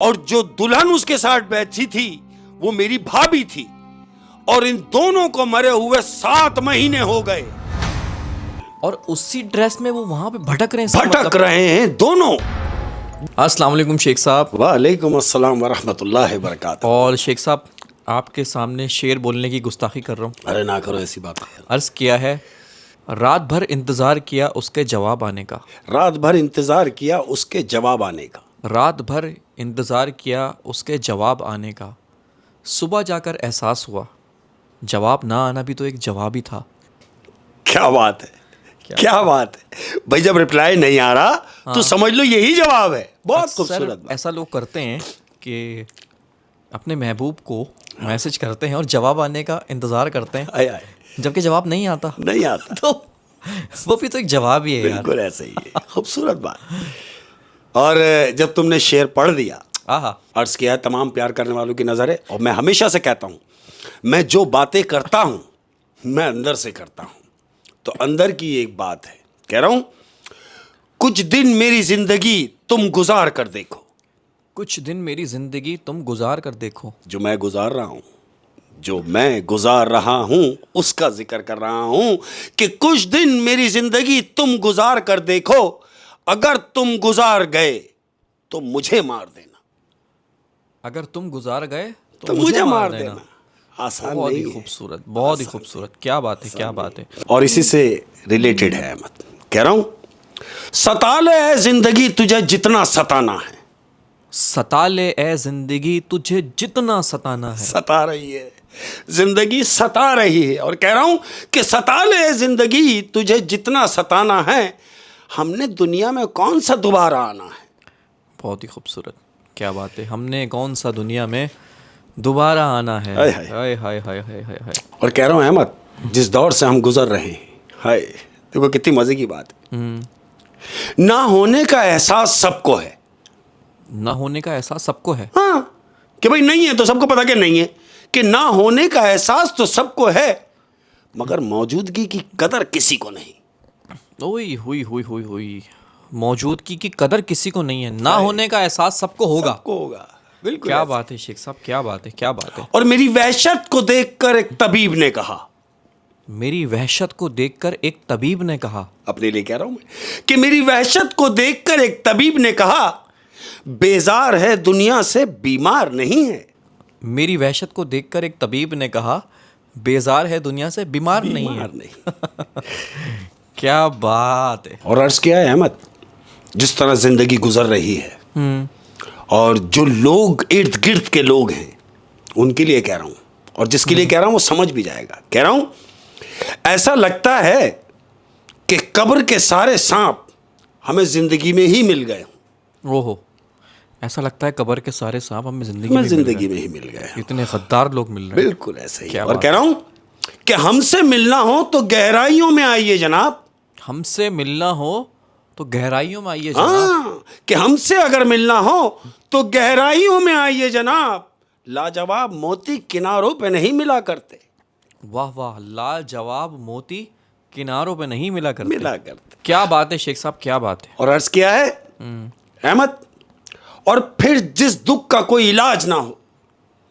और जो दुल्हन उसके साथ बैठी थी वो मेरी भाभी थी, और इन दोनों को मरे हुए 7 महीने हो गए। और उसी ड्रेस में वो वहां पे भटक रहे हैं, भटक रहे हैं दोनों। अस्सलाम वालेकुम शेख साहब। वालेकुम अस्सलाम वरहमतुल्लाहि वबरकातुहू। और शेख साहब आपके सामने शेर बोलने की गुस्ताखी कर रहा हूँ। अरे ना करो ऐसी बात। अर्ज किया है, रात भर इंतजार किया उसके जवाब आने का। रात भर इंतजार किया उसके जवाब आने का। रात भर इंतजार किया उसके जवाब आने का। सुबह जाकर एहसास हुआ जवाब ना आना भी तो एक जवाब ही था। क्या बात है, क्या बात है भाई। जब रिप्लाई नहीं आ रहा तो समझ लो यही जवाब है। बहुत खूबसूरत बात। ऐसा लोग करते हैं कि अपने महबूब को मैसेज करते हैं और जवाब आने का इंतजार करते हैं, आए आए। जबकि जवाब नहीं आता। नहीं आता तो वो भी तो एक जवाब ही है यार। बिल्कुल ऐसे ही है। खूबसूरत बात। और जब तुमने शेर पढ़ दिया, आहा, अर्ज किया है तमाम प्यार करने वालों की नजर है। और मैं हमेशा से कहता हूं, मैं जो बातें करता हूं मैं अंदर से करता हूं। तो अंदर की एक बात है, कह रहा हूं कुछ दिन मेरी जिंदगी तुम गुजार कर देखो। कुछ दिन मेरी जिंदगी तुम गुजार कर देखो। जो मैं गुजार रहा हूं, जो मैं गुजार रहा हूं उसका जिक्र कर रहा हूं कि कुछ दिन मेरी जिंदगी तुम गुजार कर देखो। अगर तुम गुजार गए तो मुझे मार देना। अगर तुम गुजार गए तो मुझे मार देना। आसान बहुत ही नहीं है। खूबसूरत, बहुत ही खूबसूरत। क्या बात है, क्या बात है। और इसी से रिलेटेड है अहमद, कह रहा हूं सता ले है जिंदगी तुझे जितना सताना है। सता ले ए जिंदगी तुझे जितना सताना है। सता रही है जिंदगी, सता रही है। और कह रहा हूं कि सता ले है जिंदगी तुझे जितना सताना है। हमने दुनिया में कौन सा दोबारा आना है। बहुत ही खूबसूरत, क्या बात है। हमने कौन सा दुनिया में दोबारा आना है। हाय हाय। हाय हाय हाय हाय हाय हाय। और कह रहा हूं अहमद, जिस दौर से हम गुजर रहे हैं, हाय देखो कितनी मजे की बात है। ना होने का एहसास सबको है। ना होने का एहसास सबको है। हाँ, कि भाई नहीं है तो सबको पता कि नहीं है, कि ना होने का एहसास तो सबको है, मगर मौजूदगी की कदर किसी को नहीं। ओई हुई हुई हुई हुई। मौजूदगी की कदर किसी को नहीं है। ना होने का एहसास सबको होगा। सबको होगा। बिल्कुल क्या ऐसे। बात है शेख साहब, क्या बात है, क्या बात है। और मेरी वहशत को देखकर एक तबीब ने कहा, मेरी वहशत को देखकर एक तबीब ने कहा। अपने लिए कह रहा हूं मैं, कि मेरी वहशत को देखकर एक तबीब ने कहा बेजार है दुनिया से बीमार नहीं है। मेरी वहशत को देखकर एक तबीब ने कहा बेजार है दुनिया से बीमार नहीं है। नहीं। क्या बात है। और अर्ज किया है अहमद, जिस तरह जिंदगी गुजर रही है और जो लोग इर्द गिर्द के लोग हैं उनके लिए कह रहा हूं, और जिसके लिए कह रहा हूं वो समझ भी जाएगा। कह रहा हूं ऐसा लगता है कि कब्र के सारे सांप हमें जिंदगी में ही मिल गए। ओहो, ऐसा लगता है कब्र के सारे सांप हमें जिंदगी में ही मिल गए। इतने गद्दार लोग मिल रहे हैं। बिल्कुल ऐसे ही। क्या और बात कह रहा हूं कि हमसे मिलना हो तो गहराइयों में आइए जनाब। हमसे मिलना हो तो गहराइयों में आइए जनाब। हाँ, कि हमसे अगर मिलना हो तो गहराइयों में आइए जनाब। लाजवाब मोती किनारों पे नहीं मिला करते। वाह वाह, लाजवाब मोती किनारों पे नहीं मिला करते। करते। क्या बात है शेख साहब, क्या बात है। और अर्ज किया है अहमद, और फिर जिस दुख का कोई इलाज ना हो,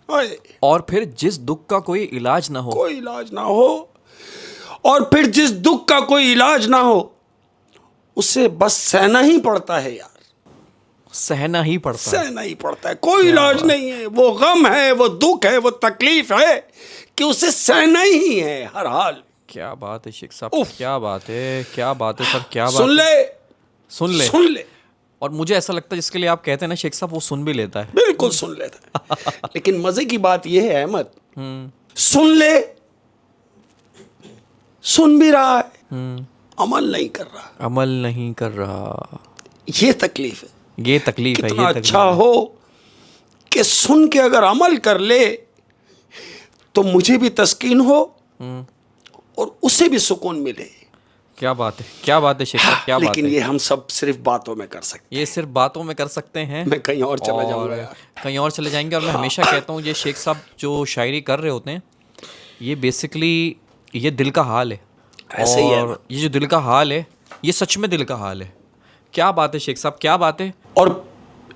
ओए, और फिर जिस दुख का कोई इलाज ना हो। कोई इलाज ना हो, और फिर जिस दुख का कोई इलाज ना हो उसे बस सहना ही पड़ता है यार। सहना ही पड़ता है। सहना ही पड़ता है, कोई इलाज नहीं है। वो गम है, वो दुख है, वो तकलीफ है कि उसे सहना ही है हर हाल। क्या बात है शेख साहब, क्या बात है, क्या बात है सर, क्या बात सुन है। ले, सुन ले। सुन ले। और मुझे ऐसा लगता है जिसके लिए आप कहते हैं ना शेख साहब, वो सुन भी लेता है। बिल्कुल सुन लेता है। लेकिन मजे की बात यह है अहमद, सुन ले, सुन भी रहा है, अमल नहीं कर रहा। अमल नहीं कर रहा। ये तकलीफ है। ये तकलीफ है। कितना ये अच्छा हो कि सुन के अगर अमल कर ले तो मुझे भी तस्कीन हो और उसे भी सुकून मिले। क्या बात है, क्या बात है शेख साहब, क्या बात लेकिन है। ये हम सब सिर्फ बातों में कर सकते ये सिर्फ बातों में कर सकते हैं। हैं। मैं कहीं और चला जाऊंगा यार। कहीं और चले जाएंगे। और मैं हमेशा कहता हूँ ये शेख साहब जो शायरी कर रहे होते हैं ये बेसिकली ये दिल का हाल है। ऐसे ही है। और ये जो दिल का हाल है ये सच में दिल का हाल है। क्या बात है शेख साहब, क्या बात है। और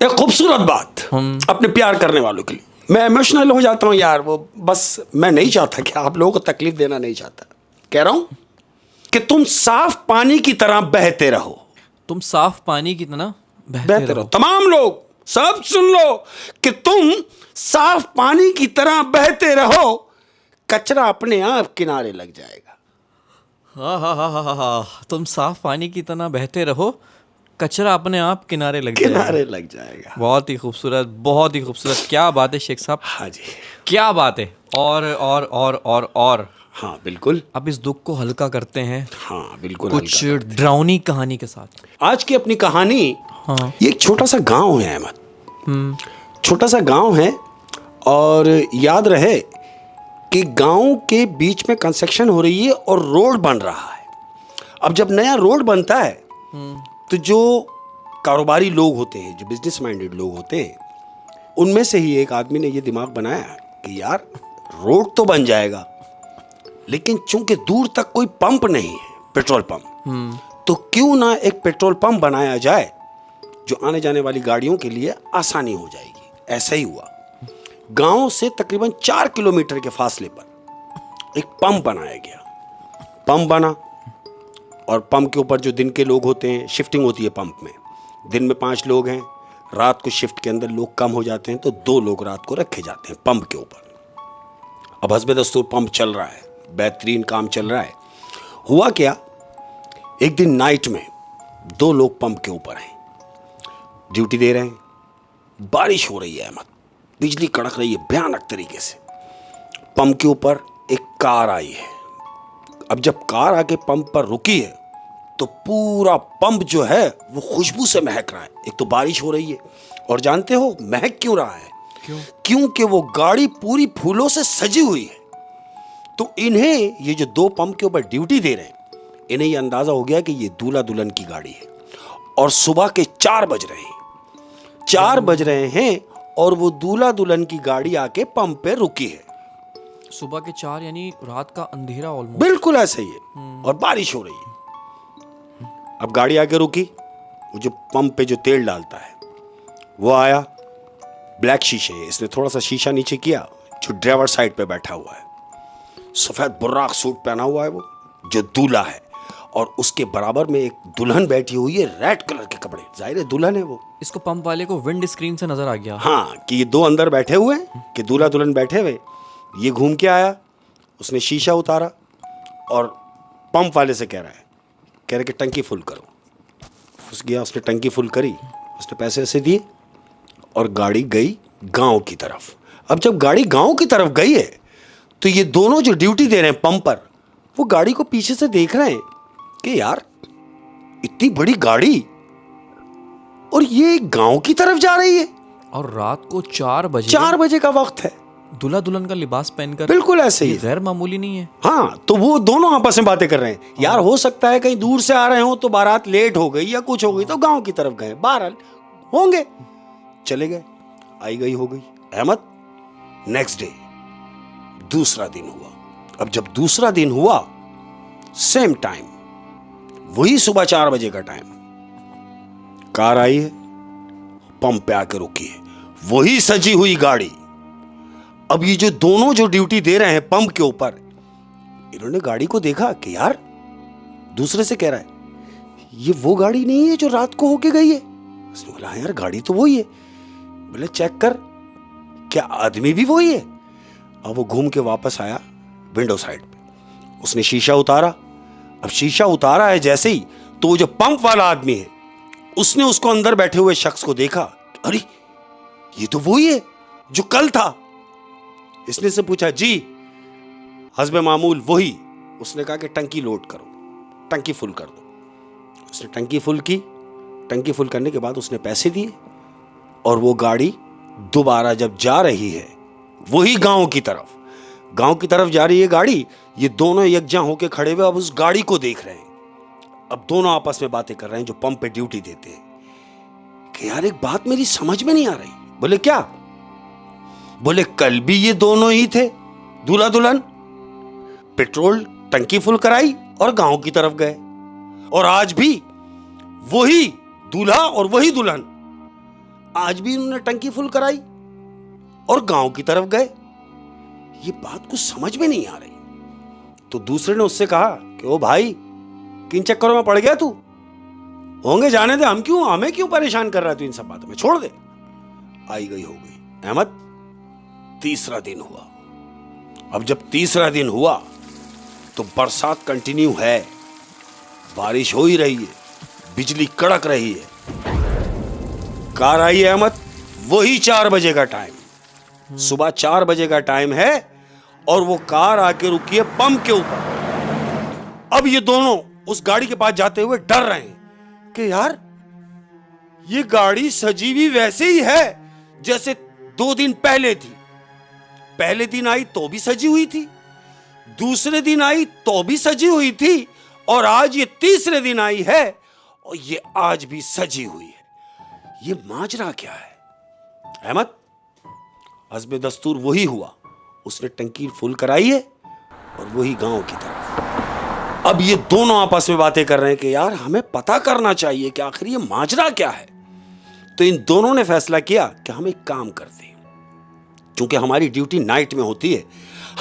एक खूबसूरत बात, अपने प्यार करने वालों के लिए। मैं इमोशनल हो जाता हूँ यार, वो बस मैं नहीं चाहता कि आप लोगों को तकलीफ देना नहीं चाहता। कह रहा हूं कि तुम साफ पानी की तरह बहते रहो। तुम साफ पानी की तरह बहते रहो। तमाम लोग सब सुन लो कि तुम साफ पानी की तरह बहते रहो, कचरा अपने आप किनारे लग जाएगा। हाँ हाँ हाँ हाँ हाँ, तुम साफ पानी की तरह बहते रहो, कचरा अपने आप किनारे लग जाएगा। किनारे लग जाएगा। बहुत ही खूबसूरत, बहुत ही खूबसूरत। क्या बात है शेख साहब, हाँ जी, क्या बात है। और हाँ बिल्कुल। अब इस दुख को हल्का करते हैं हाँ बिल्कुल, कुछ डरावनी कहानी के साथ। आज की अपनी कहानी, हाँ। ये एक छोटा सा गांव है अहमद, छोटा सा गांव है। और याद रहे कि गांव के बीच में कंस्ट्रक्शन हो रही है और रोड बन रहा है। अब जब नया रोड बनता है तो जो कारोबारी लोग होते हैं, जो बिजनेस माइंडेड लोग होते हैं, उनमें से ही एक आदमी ने ये दिमाग बनाया कि यार रोड तो बन जाएगा, लेकिन चूंकि दूर तक कोई पंप नहीं है, पेट्रोल पंप, तो क्यों ना एक पेट्रोल पंप बनाया जाए जो आने जाने वाली गाड़ियों के लिए आसानी हो जाएगी। ऐसा ही हुआ। गांव से तकरीबन 4 किलोमीटर के फासले पर एक पंप बनाया गया। पंप बना और पंप के ऊपर जो दिन के लोग होते हैं, शिफ्टिंग होती है पंप में। दिन में 5 लोग हैं, रात को शिफ्ट के अंदर लोग कम हो जाते हैं तो 2 लोग रात को रखे जाते हैं पंप के ऊपर। अब हस्बे दस्तूर पंप चल रहा है, बेहतरीन काम चल रहा है। हुआ क्या, एक दिन नाइट में 2 लोग पंप के ऊपर हैं, ड्यूटी दे रहे हैं। बारिश हो रही है अहमद, बिजली कड़क रही है भयानक तरीके से। पंप के ऊपर एक कार आई है। अब जब कार आके पंप पर रुकी है तो पूरा पंप जो है वो खुशबू से महक रहा है। एक तो बारिश हो रही है, और जानते हो महक क्यों रहा है? क्योंकि वो गाड़ी पूरी फूलों से सजी हुई है। तो इन्हें, ये जो 2 पंप के ऊपर ड्यूटी दे रहे हैं, इन्हें ये अंदाजा हो गया कि ये दूल्हा दुल्हन की गाड़ी है। और सुबह के 4 बज रहे हैं, 4 बज रहे हैं और वो दूल्हा दुल्हन की गाड़ी आके पंप पे रुकी है। सुबह के 4 यानी रात का अंधेरा ऑलमोस्ट। बिल्कुल ऐसे ही है, और बारिश हो रही है। अब गाड़ी आके रुकी, वो जो पंप पे जो तेल डालता है वो आया, ब्लैक शीशे है, इसने थोड़ा सा शीशा नीचे किया। जो ड्राइवर साइड पे बैठा हुआ है, सफेद बुर्राक सूट पहना हुआ है, वो जो दूल्हा है, और उसके बराबर में एक दुल्हन बैठी हुई है, रेड कलर के कपड़े, जाहिर है दुल्हन है वो। इसको पंप वाले को विंड स्क्रीन से नजर आ गया, हाँ, कि ये 2 अंदर बैठे हुए हैं, कि दूल्हा दुल्हन बैठे हुए। ये घूम के आया, उसने शीशा उतारा और पंप वाले से कह रहा कि टंकी फुल करो। उस गया, उसने टंकी फुल करी, उसने पैसे ऐसे दिए और गाड़ी गई गांव की तरफ। अब जब गाड़ी गांव की तरफ गई है तो ये दोनों जो ड्यूटी दे रहे हैं पंप पर, वो गाड़ी को पीछे से देख रहे हैं कि यार इतनी बड़ी गाड़ी और ये गांव की तरफ जा रही है, और रात को 4 बजे का वक्त है। दूल्हा दुल्हन का लिबास पहनकर, बिल्कुल ऐसे ही, गैर मामूली नहीं है। हाँ, तो वो दोनों आपस में बातें कर रहे हैं। यार हो सकता है कहीं दूर से आ रहे हो तो बारात लेट हो गई या कुछ हो गई तो गांव की तरफ गए, बहरहाल होंगे, चले गए, आई गई हो गई। अहमद, नेक्स्ट डे दूसरा दिन हुआ। अब जब दूसरा दिन हुआ, सेम टाइम, वही सुबह 4 बजे का टाइम, कार आई है, पंप पे आके रुकी है, वही सजी हुई गाड़ी। अब ये जो दोनों जो ड्यूटी दे रहे हैं पंप के ऊपर, इन्होंने गाड़ी को देखा कि यार, दूसरे से कह रहा है ये वो गाड़ी नहीं है जो रात को होके गई है। उसने बोला यार गाड़ी तो वही है। बोले चेक कर, क्या आदमी भी वही है? अब वो घूम के वापस आया विंडो साइड पे, उसने शीशा उतारा। अब शीशा उतारा है जैसे ही, तो वो जो पंप वाला आदमी है, उसने उसको अंदर बैठे हुए शख्स को देखा, अरे ये तो वही है जो कल था। इसने से पूछा, जी हस्बे मामूल वही। उसने कहा कि टंकी लोड करो, टंकी फुल कर दो। उसने टंकी फुल की। टंकी फुल करने के बाद उसने पैसे दिए, और वो गाड़ी दोबारा जब जा रही है वही गांव की तरफ जा रही है गाड़ी। ये दोनों यकजा होके खड़े हुए अब उस गाड़ी को देख रहे हैं। अब दोनों आपस में बातें कर रहे हैं जो पंप पे ड्यूटी देते हैं कि यार एक बात मेरी समझ में नहीं आ रही। बोले क्या? बोले कल भी ये दोनों ही थे, दूल्हा दुल्हन, पेट्रोल टंकी फुल कराई और गांव की तरफ गए, और आज भी वही दूल्हा और वही दुल्हन। आज भी इन्होंने टंकी फुल कराई और गांव की तरफ गए। ये बात कुछ समझ में नहीं आ रही। तो दूसरे ने उससे कहा कि ओ भाई, किन चक्करों में पड़ गया तू? होंगे जाने दे, हमें क्यों परेशान कर रहा है तू इन सब बातों में, छोड़ दे। आई गई हो गई। अहमद, तीसरा दिन हुआ। अब जब तीसरा दिन हुआ तो बरसात कंटिन्यू है, बारिश हो ही रही है, बिजली कड़क रही है। कार आई है अहमद, वही 4 बजे का टाइम, सुबह 4 बजे का टाइम है और वो कार आके रुकी है पंप के ऊपर। अब ये दोनों उस गाड़ी के पास जाते हुए डर रहे हैं कि यार ये गाड़ी सजी हुई वैसे ही है जैसे 2 दिन पहले थी। पहले दिन आई तो भी सजी हुई थी, दूसरे दिन आई तो भी सजी हुई थी, और आज ये तीसरे दिन आई है और ये आज भी सजी हुई है। ये माजरा क्या है? अहमद, हस्बे दस्तूर वही हुआ, उसने टंकी फुल कराई है और वही गांव की तरफ। अब ये दोनों आपस में बातें कर रहे हैं कि यार हमें पता करना चाहिए कि आखिर ये माजरा क्या है। तो इन दोनों ने फैसला किया कि हम एक काम करते हैं, क्योंकि हमारी ड्यूटी नाइट में होती है,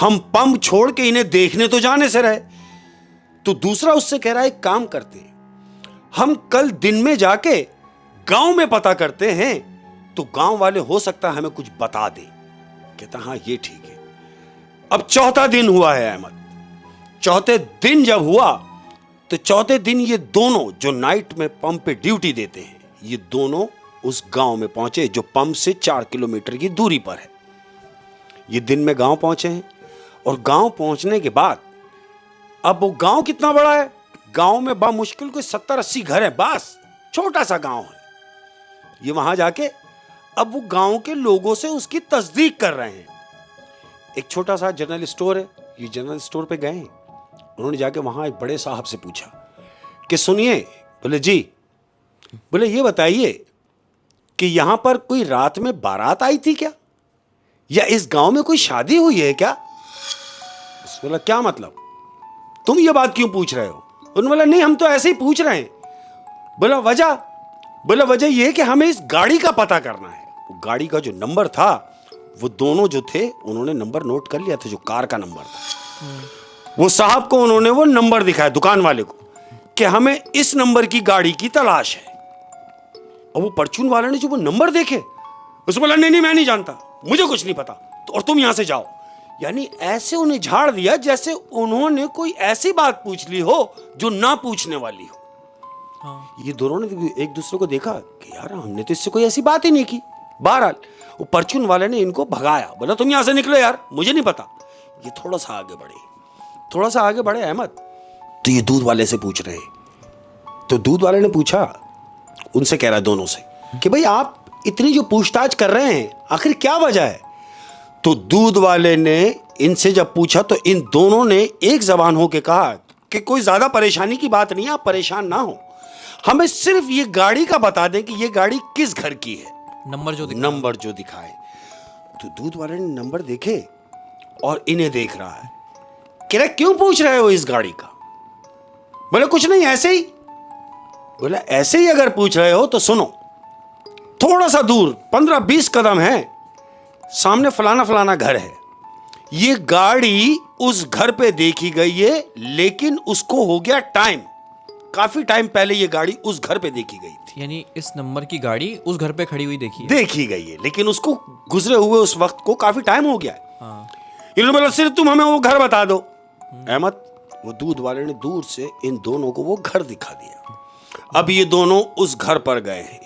हम पंप छोड़ के इन्हें देखने तो जाने से रहे। तो दूसरा उससे कह रहा है एक काम करते हैं, हम कल दिन में जाके गांव में पता करते हैं, तो गांव वाले हो सकता है हमें कुछ बता दें। कहता हाँ ये ठीक है। अब चौथा दिन हुआ है अहमद। चौथे दिन जब हुआ तो चौथे दिन ये दोनों जो नाइट में पंप पे ड्यूटी देते हैं, ये दोनों उस गांव में पहुंचे जो पंप से 4 किलोमीटर की दूरी पर है। ये दिन में गांव पहुंचे हैं और गांव पहुंचने के बाद अब वो गांव कितना बड़ा है, गांव में बामुश्किल कोई 70-80 घर है, बस छोटा सा गांव है। ये वहां जाके अब वो गांव के लोगों से उसकी तस्दीक कर रहे हैं। एक छोटा सा जनरल स्टोर है, ये जनरल स्टोर पे गए हैं। उन्होंने जाके वहां एक बड़े साहब से पूछा कि सुनिए, बोले जी, बोले ये बताइए कि यहां पर कोई रात में बारात आई थी क्या, या इस गांव में कोई शादी हुई है क्या? बोला क्या मतलब, तुम ये बात क्यों पूछ रहे हो? उन्होंने बोला नहीं, हम तो ऐसे ही पूछ रहे हैं। बोला वजह? बोला वजह ये कि हमें इस गाड़ी का पता करना है। वो गाड़ी का जो नंबर था, वो दोनों जो थे उन्होंने नंबर नोट कर लिया था, जो कार का नंबर था। वो साहब को उन्होंने वो नंबर दिखाया, दुकान वाले को, कि हमें इस नंबर की गाड़ी की तलाश है। और वो परचून वाले ने जो वो नंबर देखे, उसने बोला नहीं मैं नहीं जानता, मुझे कुछ नहीं पता, तो और तुम यहां से जाओ। यानी ऐसे उन्हें झाड़ दिया जैसे उन्होंने कोई ऐसी बात पूछ ली हो जो ना पूछने वाली हो। हाँ। ये दोनों ने एक दूसरे को देखा कि यार हमने तो इससे कोई ऐसी बात ही नहीं की। बहरहाल वो परचून वाले ने इनको भगाया, बोला तुम यहां से निकलो यार, मुझे नहीं पता। ये थोड़ा सा आगे बढ़े अहमद, तो ये दूध वाले से पूछ रहे। तो दूध वाले ने पूछा, उनसे कह रहा दोनों से कि भाई आप इतनी जो पूछताछ कर रहे हैं, आखिर क्या वजह है? तो दूध वाले ने इनसे जब पूछा तो इन दोनों ने एक जबान होकर कहा कि कोई ज्यादा परेशानी की बात नहीं है, आप परेशान ना हो, हमें सिर्फ ये गाड़ी का बता दें कि ये गाड़ी किस घर की है, नंबर जो दिखाए। तो दूध वाले ने नंबर देखे और इन्हें देख रहा है, कह रहा क्यों पूछ रहे हो इस गाड़ी का? बोले कुछ नहीं, ऐसे ही। बोला ऐसे ही अगर पूछ रहे हो तो सुनो, थोड़ा सा दूर 15-20 कदम है, सामने फलाना घर है। ये गाड़ी उस घर पे देखी गई है, लेकिन उसको हो गया टाइम, काफी टाइम पहले ये गाड़ी उस घर पे देखी गई थी। यानी इस नंबर की गाड़ी उस घर पे खड़ी हुई देखी गई है, लेकिन उसको गुजरे हुए उस वक्त को काफी टाइम हो गया है। हाँ। इन्होंने बोला सिर्फ तुम हमें वो घर बता दो। अहमद, वो दूध वाले ने दूर से इन दोनों को वो घर दिखा दिया। अब ये दोनों उस घर पर गए हैं।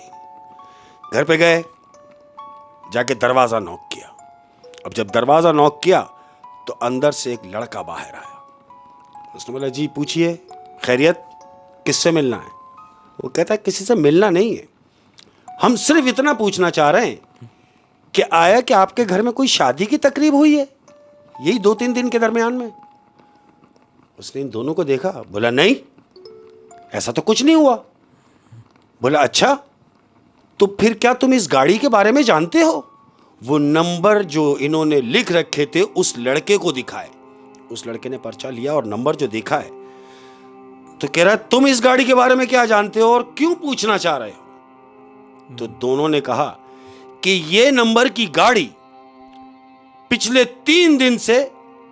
घर पे गए, जाके दरवाजा नॉक किया। अब जब दरवाजा नॉक किया तो अंदर से एक लड़का बाहर आया। उसने बोला जी पूछिए, खैरियत, किससे मिलना है? वो कहता है किसी से मिलना नहीं है, हम सिर्फ इतना पूछना चाह रहे हैं कि आया कि आपके घर में कोई शादी की तकरीब हुई है यही 2-3 दिन के दरमियान में? उसने इन दोनों को देखा, बोला नहीं, ऐसा तो कुछ नहीं हुआ। बोला अच्छा, तो फिर क्या तुम इस गाड़ी के बारे में जानते हो? वो नंबर जो इन्होंने लिख रखे थे उस लड़के को दिखाए। उस लड़के ने पर्चा लिया और नंबर जो देखा है, तो कह रहा है तुम इस गाड़ी के बारे में क्या जानते हो और क्यों पूछना चाह रहे हो? तो दोनों ने कहा कि ये नंबर की गाड़ी पिछले 3 दिन से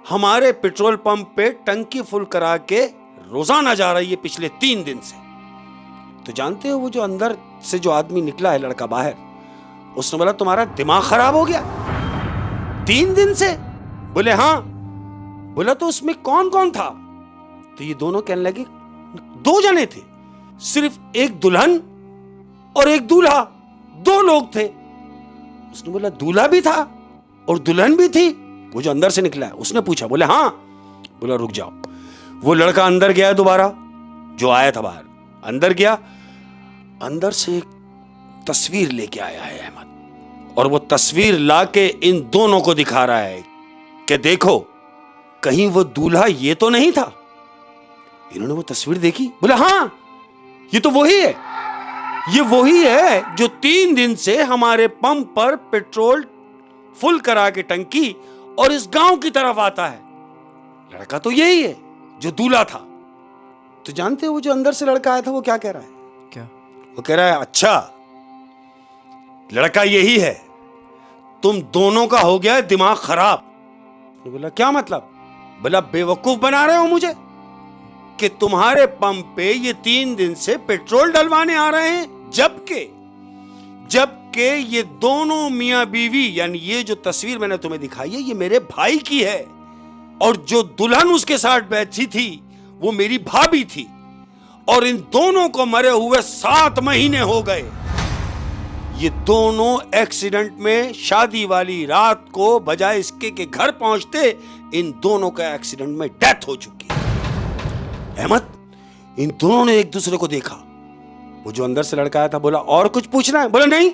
हमारे पेट्रोल पंप पे टंकी फुल करा के रोजाना जा रही है, पिछले 3 दिन से। तो जानते हो वो जो अंदर से जो आदमी निकला है, लड़का बाहर, उसने बोला तुम्हारा दिमाग खराब हो गया 3 दिन से? बोले हाँ। बोला तो उसमें कौन कौन था? तो ये दोनों कहने लगे 2 जने थे, सिर्फ एक दुल्हन और एक दूल्हा, 2 लोग थे। उसने बोला दूल्हा भी था और दुल्हन भी थी? वो जो अंदर से निकला है उसने पूछा। बोले हाँ। बोला रुक जाओ। वो लड़का अंदर गया दोबारा, जो आया था बाहर, अंदर गया, अंदर से एक तस्वीर लेके आया है अहमद, और वो तस्वीर लाके इन दोनों को दिखा रहा है कि देखो कहीं वो दूल्हा ये तो नहीं था। इन्होंने वो तस्वीर देखी, बोले हाँ ये तो वही है, ये वही है जो 3 दिन से हमारे पंप पर पेट्रोल फुल करा के टंकी और इस गांव की तरफ आता है। लड़का तो यही है जो दूल्हा था। तो जानते हो वो जो अंदर से लड़का आया था वो क्या कह रहा है? क्या? वो कह रहा है अच्छा लड़का यही है, तुम दोनों का हो गया है दिमाग खराब। तो बोला क्या मतलब? बोला बेवकूफ बना रहे हो मुझे कि तुम्हारे पंप पे ये 3 दिन से पेट्रोल डलवाने आ रहे हैं, जबकि ये दोनों मियां बीवी, यानी ये जो तस्वीर मैंने तुम्हें दिखाई है ये मेरे भाई की है, और जो दुल्हन उसके साथ बैठी थी वो मेरी भाभी थी, और इन दोनों को मरे हुए 7 महीने हो गए। ये दोनों एक्सीडेंट में शादी वाली रात को बजाय इसके के घर पहुंचते इन दोनों का एक्सीडेंट में डेथ हो चुकी है। अहमद, इन दोनों ने एक दूसरे को देखा। वो जो अंदर से लड़का आया था बोला और कुछ पूछना है? बोला नहीं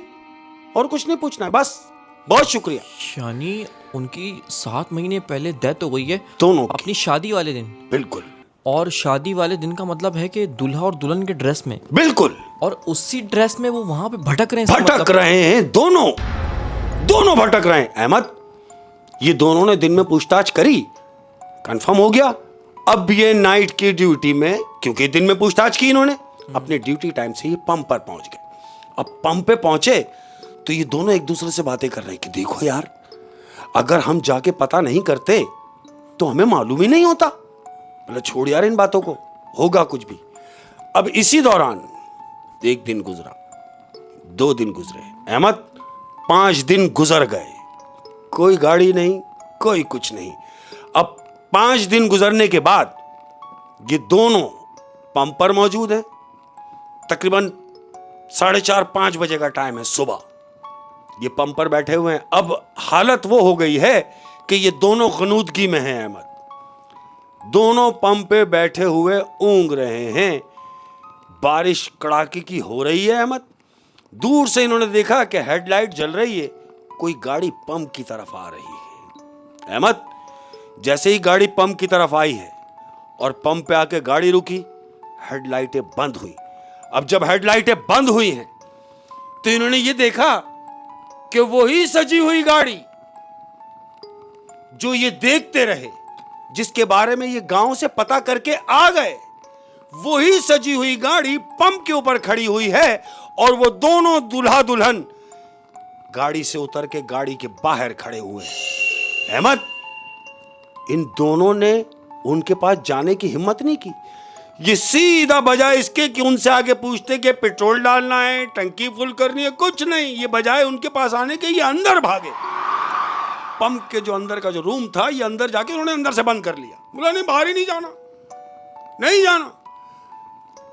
और कुछ नहीं पूछना है, बस बहुत शुक्रिया। यानी उनकी 7 महीने पहले डेथ हो गई है दोनों अपनी शादी वाले दिन? बिल्कुल। और शादी वाले दिन का मतलब है कि दूल्हा और दुल्हन के ड्रेस में? बिल्कुल। और उसी ड्रेस में वो वहां पे भटक रहे हैं? भटक रहे हैं दोनों भटक रहे हैं। अहमद, ये दोनों ने दिन में पूछताछ करी, कंफर्म हो गया। अब ये नाइट की ड्यूटी में, क्योंकि दिन में पूछताछ की इन्होंने, अपने ड्यूटी टाइम से ये पंप पर पहुंच गए। अब पंप पे पहुंचे तो ये दोनों एक दूसरे से बातें कर रहे हैं कि देखो यार, अगर हम जाके पता नहीं करते तो हमें मालूम ही नहीं होता। बोले छोड़ यार इन बातों को, होगा कुछ भी। अब इसी दौरान 1 दिन गुजरा, 2 दिन गुजरे, अहमद 5 दिन गुजर गए, कोई गाड़ी नहीं, कोई कुछ नहीं। अब 5 दिन गुजरने के बाद ये दोनों पंप पर मौजूद हैं। तकरीबन 4:30-5 बजे का टाइम है सुबह। ये पंप पर बैठे हुए हैं। अब हालत वो हो गई है कि ये दोनों गनूदगी में हैं अहमद, दोनों पंप पे बैठे हुए ऊँग रहे हैं। बारिश कड़ाके की हो रही है अहमद। दूर से इन्होंने देखा कि हेडलाइट जल रही है, कोई गाड़ी पंप की तरफ आ रही है। अहमद, जैसे ही गाड़ी पंप की तरफ आई है और पंप पे आके गाड़ी रुकी, हेडलाइटें बंद हुई। अब जब हेडलाइटें बंद हुई हैं तो इन्होंने ये देखा कि वही सजी हुई गाड़ी जो ये देखते रहे, जिसके बारे में ये गांव से पता करके आ गए, वही सजी हुई गाड़ी पंप के ऊपर खड़ी हुई है, और वो दोनों दूल्हा दुल्हन गाड़ी से उतर के गाड़ी के बाहर खड़े हुए हैं। अहमद, इन दोनों ने उनके पास जाने की हिम्मत नहीं की। ये सीधा बजाय इसके कि उनसे आगे पूछते कि पेट्रोल डालना है, टंकी फुल करनी है, कुछ नहीं, ये बजाय उनके पास आने के ये अंदर भागे। पंप के जो अंदर का जो रूम था, ये अंदर जाके उन्होंने अंदर से बंद कर लिया। बोला नहीं, बाहर ही नहीं जाना, नहीं जाना।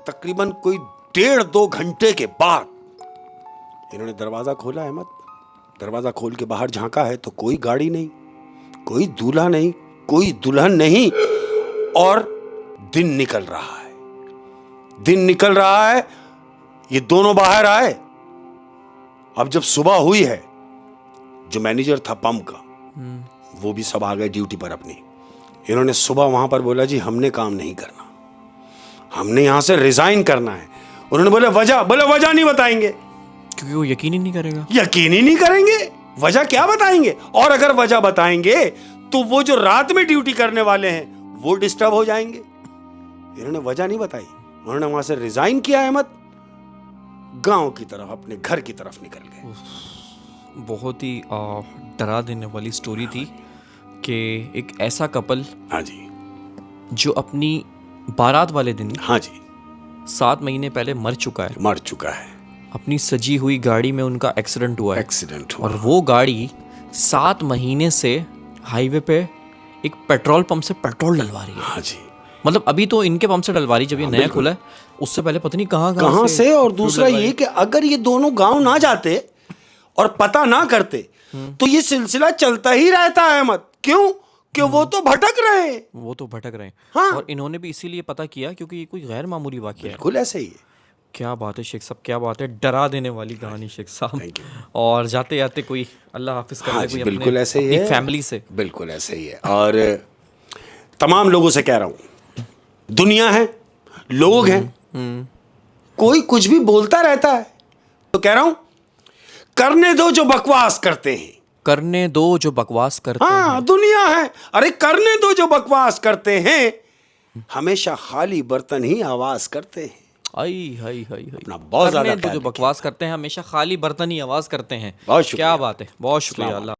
तकरीबन कोई 1.5-2 घंटे के बाद इन्होंने दरवाजा खोला। अहमद, दरवाजा खोल के बाहर झांका है तो कोई गाड़ी नहीं, कोई दूल्हा नहीं, कोई दुल्हन नहीं, और दिन निकल रहा है, दिन निकल रहा है। ये दोनों बाहर आए। अब जब सुबह हुई है, जो मैनेजर था पंप का, वो भी सब आ गए ड्यूटी पर अपनी। इन्होंने सुबह वहां पर बोला जी हमने काम नहीं करना, हमने यहां से रिजाइन करना है। उन्होंने बोला वजह? बोले वजह नहीं बताएंगे, क्योंकि वो यकीन ही नहीं करेगा। यकीन ही नहीं करेंगे, वजह क्या बताएंगे? और अगर वजह बताएंगे तो वो जो रात में ड्यूटी करने वाले हैं वो डिस्टर्ब हो जाएंगे। इन्होंने वजह नहीं बताई, उन्होंने वहां से रिजाइन किया। अहमद गांव की तरफ, अपने घर की तरफ निकल गए। बहुत ही डरा देने वाली स्टोरी थी कि एक ऐसा कपल हाँ जी, जो अपनी बारात वाले दिन हाँ जी, 7 महीने पहले मर चुका है, मर चुका है, अपनी सजी हुई गाड़ी में उनका एक्सीडेंट हुआ है एक्सीडेंट हुआ। और वो गाड़ी 7 महीने से हाईवे पे एक पेट्रोल पंप से पेट्रोल डलवा रही है। हाँ जी, मतलब अभी तो इनके पंप से डलवा रही, जब ये नया खुला है, उससे पहले पता नहीं कहाँ कहाँ से। और दूसरा ये कि अगर ये दोनों गांव ना जाते और पता ना करते तो ये सिलसिला चलता ही रहता है अहमद। क्यों? कि वो तो भटक रहे हैं। वो तो भटक रहे हैं। हाँ। और इन्होंने भी इसीलिए पता किया क्योंकि ये कोई गैर मामूली वाकया है। बिल्कुल ऐसे ही है। क्या बात है शेख साहब, क्या बात है, डरा देने वाली कहानी शेख साहब। Thank you. और जाते जाते कोई अल्लाह हाफिज कर हाँ दे जी, कोई बिल्कुल ऐसे ही अपनी है। फैमिली से। बिल्कुल ऐसे ही है। और तमाम लोगों से कह रहा हूं, दुनिया है, लोग हैं, कोई कुछ भी बोलता रहता है, तो कह रहा हूं करने दो जो बकवास करते हैं। करने दो जो बकवास करते हैं। हाँ, दुनिया है, अरे करने दो जो बकवास करते हैं, हमेशा खाली बर्तन ही आवाज करते हैं। आई हाई हाई हाई। अपना बहुत ज्यादा करने दो ख्याल जो रखिए। बकवास करते हैं हमेशा खाली बर्तन ही आवाज करते हैं। बहुत शुक्रिया। क्या बात है, बहुत शुक्रिया। अल्लाह